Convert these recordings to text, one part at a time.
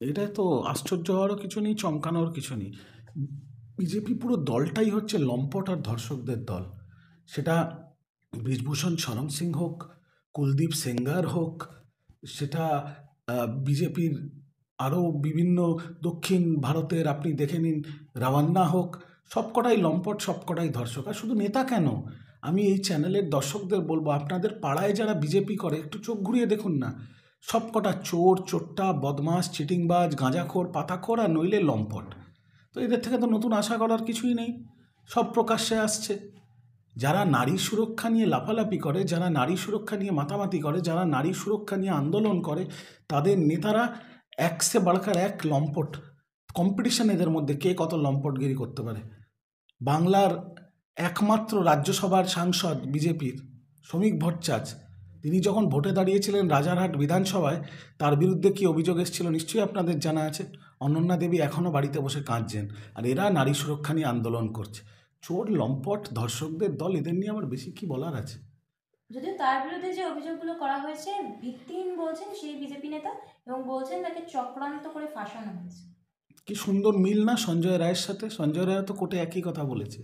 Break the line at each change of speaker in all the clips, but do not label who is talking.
এটা তো আশ্চর্য হওয়ারও কিছু নেই, চমকানোর কিছু নেই। বিজেপি পুরো দলটাই হচ্ছে লম্পট আর ধর্ষকদের দল। সেটা ব্রিজভূষণ শরণ সিং হোক, কুলদীপ সেঙ্গার হোক, সেটা বিজেপির আরও বিভিন্ন দক্ষিণ ভারতের আপনি দেখে নিন রাওয়ান্না হোক, সবকটাই লম্পট, সবকটাই ধর্ষক। আর শুধু নেতা কেন, আমি এই চ্যানেলের দর্শকদের বলবো, আপনাদের পাড়ায় যারা বিজেপি করে একটু চোখ ঘুরিয়ে দেখুন না, সবকটা চোর, চোট্টা, বদমাস, চিটিংবাজ, গাঁজাখোর, পাতাখোর, আর নইলে লম্পট। তো এদের থেকে তো নতুন আশা করার কিছুই নেই, সব প্রকাশ্যে আসছে। যারা নারী সুরক্ষা নিয়ে লাফালাফি করে, যারা নারী সুরক্ষা নিয়ে মাতামাতি করে, যারা নারী সুরক্ষা নিয়ে আন্দোলন করে, তাদের নেতারা একসে বাড়কার এক লম্পট। কম্পিটিশন এদের মধ্যে কে কত লম্পটগিরি করতে পারে। বাংলার একমাত্র রাজ্যসভার সাংসদ বিজেপির শ্রমিক ভট্টাচার্য, তিনি যখন ভোটে দাঁড়িয়েছিলেন রাজারহাট বিধানসভায়, তার বিরুদ্ধে কি অভিযোগ এসেছিল নিশ্চয়ই আপনাদের জানা আছে। অনন্যা দেবী এখনও বাড়িতে বসে কাঁদছেন, আর এরা নারী সুরক্ষা নিয়ে আন্দোলন করছে। চোর, লম্পট, ধর্ষকদের দল, এদের নিয়ে আমার বেশি কি বলার আছে।
যদিও তার বিরুদ্ধে যে অভিযোগগুলো করা হয়েছে ভিত্তিহীন বলছেন সেই বিজেপি নেতা, এবং বলছেন তাকে চক্রান্ত করে ফাঁসানো হয়েছে।
কি সুন্দর মিল না সঞ্জয় রায়ের সাথে। সঞ্জয় রায় তো কোর্টে একই কথা বলেছে,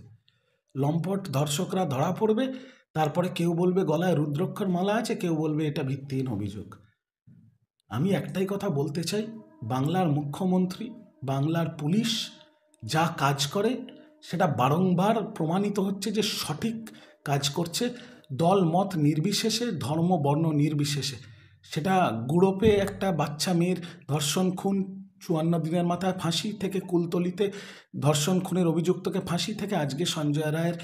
লম্পট ধর্ষকরা ধরা পড়বে, তারপরে কেউ বলবে গলায় রুদ্রাক্ষর মালা আছে, কেউ বলবে এটা ভিত্তিহীন অভিযোগ। আমি একটাই কথা বলতে চাই, বাংলার মুখ্যমন্ত্রী, বাংলার পুলিশ যা কাজ করে সেটা বারংবার প্রমাণিত হচ্ছে যে সঠিক কাজ করছে, দল মত নির্বিশেষে, ধর্ম বর্ণ নির্বিশেষে। সেটা গুড়োপে একটা বাচ্চা মেয়ের ধর্ষণ খুন, 54 দিনের মাথায় ফাঁসি, থেকে কুলতলিতে ধর্ষণ খুনের অভিযুক্তকে ফাঁসি, থেকে আজকে সঞ্জয় রায়ের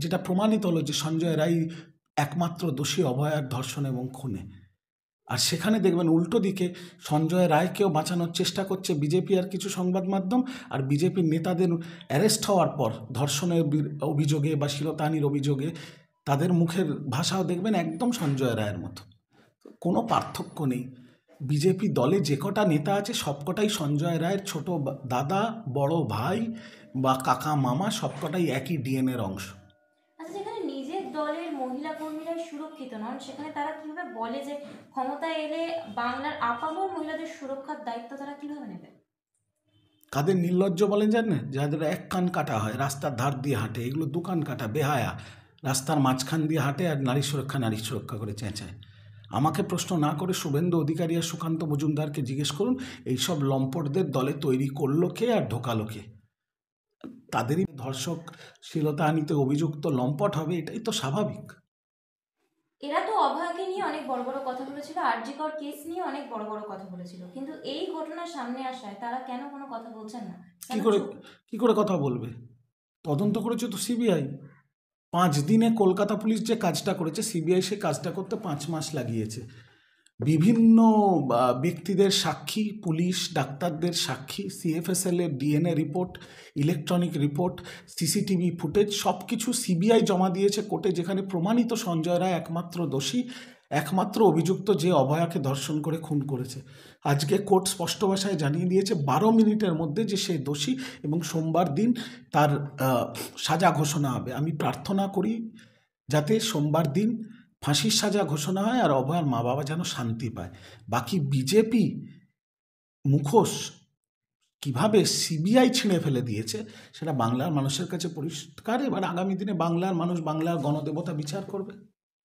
যেটা প্রমাণিত হলো যে সঞ্জয় রায় একমাত্র দোষী অভয়ার ধর্ষণ এবং খুনে। আর সেখানে দেখবেন উল্টো দিকে সঞ্জয় রায়কেও বাঁচানোর চেষ্টা করছে বিজেপি আর কিছু সংবাদ মাধ্যম, আর বিজেপির নেতাদের অ্যারেস্ট হওয়ার পর ধর্ষণের অভিযোগে বা শিরতাহানির অভিযোগে তাদের মুখের ভাষাও দেখবেন একদম সঞ্জয় রায়ের মতো। কোনো পার্থক্য নেই। বিজেপি দলে যে কটা নেতা আছে সবকটাই সঞ্জয় রায়ের ছোট দাদা, বড় ভাই বা কাকা, মামা, সবকটাই একই ডিএনএর অংশ।
আচ্ছা, যেখানে নিজের দলের মহিলা কর্মীরা সুরক্ষিত নন, সেখানে তারা কিভাবে বলে যে ক্ষমতায় এলে বাংলার আপামর মহিলাদের সুরক্ষার দায়িত্ব তারা কিভাবে নেবে?
কাদের নির্লজ্জ বলেন জানেন? যাদের এক কান কাটা হয়, রাস্তার ধার দিয়ে হাঁটে, এগুলো দু কান কাটা বেহায়া, রাস্তার মাঝখান দিয়ে হাঁটে আর নারী সুরক্ষা করে চেঁচায়। আমাকে প্রশ্ন না করে শুভেন্দু অধিকারী আর সুকান্ত মজুমদারকে জিজ্ঞেস করুন এইসব লম্পটদের দলে তৈরি করলো কে আর ঢোকালো কে। তাদেরই ধর্ষক, শ্লীলতাহানিতে অভিযুক্ত লম্পট হবে, এটাই তো স্বাভাবিক।
এরা তো অভয়াকে নিয়ে অনেক বড় বড় কথা বলেছিল, আরজি কর কেস নিয়ে অনেক বড় বড় কথা বলেছিল, কিন্তু এই ঘটনা সামনে আসায় তারা কেন কোনো কথা বলছেন না,
কি
কেন
করে
চুপ?
কি করে কথা বলবে? তদন্ত করেছে তো সিবিআই। 5 দিনে কলকাতা পুলিশ যে কাজটা করেছে, সিবিআই সে কাজটা করতে 5 মাস লাগিয়েছে। বিভিন্ন ব্যক্তিদের সাক্ষী, পুলিশ ডাক্তারদের সাক্ষী, সিএফএসএল এর DNA report, electronic report, CCTV footage, সব কিছু সিবিআই জমা দিয়েছে কোর্টে, যেখানে প্রমাণিত সঞ্জয় রায় একমাত্র দোষী, একমাত্র অভিযুক্ত যে অভয়াকে ধর্ষণ করে খুন করেছে। আজকে কোর্ট স্পষ্ট ভাষায় জানিয়ে দিয়েছে 12 মিনিটের মধ্যে যে সে দোষী, এবং সোমবার দিন তার সাজা ঘোষণা হবে। আমি প্রার্থনা করি যাতে সোমবার দিন ফাঁসির সাজা ঘোষণা হয় আর অভয়ার মা বাবা যেন শান্তি পায়। বাকি বিজেপি মুখোশ কিভাবে সিবিআই ছিঁড়ে ফেলে দিয়েছে সেটা বাংলার মানুষের কাছে পরিষ্কার। এবার আগামী দিনে বাংলার মানুষ, বাংলার গণদেবতা বিচার করবে।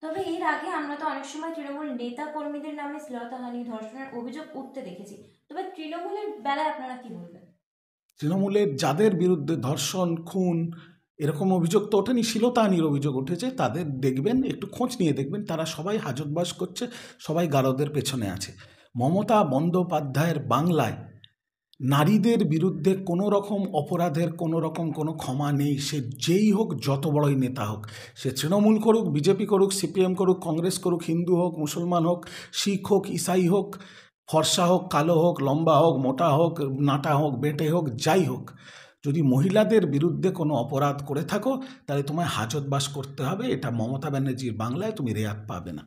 তবে এর আগে আমরা তো অনেক সময় তৃণমূল নেতা কর্মীদের নামে শ্লীলতাহানি, ধর্ষণের অভিযোগ উঠতে দেখেছি। তবে তৃণমূলের বেলায় আপনারা কি বলবেন?
তৃণমূলের যাদের বিরুদ্ধে ধর্ষণ, খুন এরকম অভিযোগ তো ওঠেনি, শ্লীলতাহানির অভিযোগ উঠেছে, তাদের দেখবেন, একটু খোঁজ নিয়ে দেখবেন, তারা সবাই হাজতবাস করছে, সবাই গারদের পেছনে আছে। মমতা বন্দ্যোপাধ্যায়ের বাংলায় নারীদের বিরুদ্ধে কোনো রকম অপরাধের কোনো রকম কোনো ক্ষমা নেই। সে যেই হোক, যত বড়ই নেতা হোক, সে তৃণমূল করুক, বিজেপি করুক, সিপিএম করুক, কংগ্রেস করুক, হিন্দু হোক, মুসলমান হোক, শিখ হোক, ইসাই হোক, ফর্সা হোক, কালো হোক, লম্বা হোক, মোটা হোক, নাটা হোক, বেটে হোক, যাই হোক, যদি মহিলাদের বিরুদ্ধে কোনো অপরাধ করে থাকো তাহলে তোমায় হাজতবাস করতে হবে। এটা মমতা ব্যানার্জির বাংলায় তুমি রেয়াত পাবে না।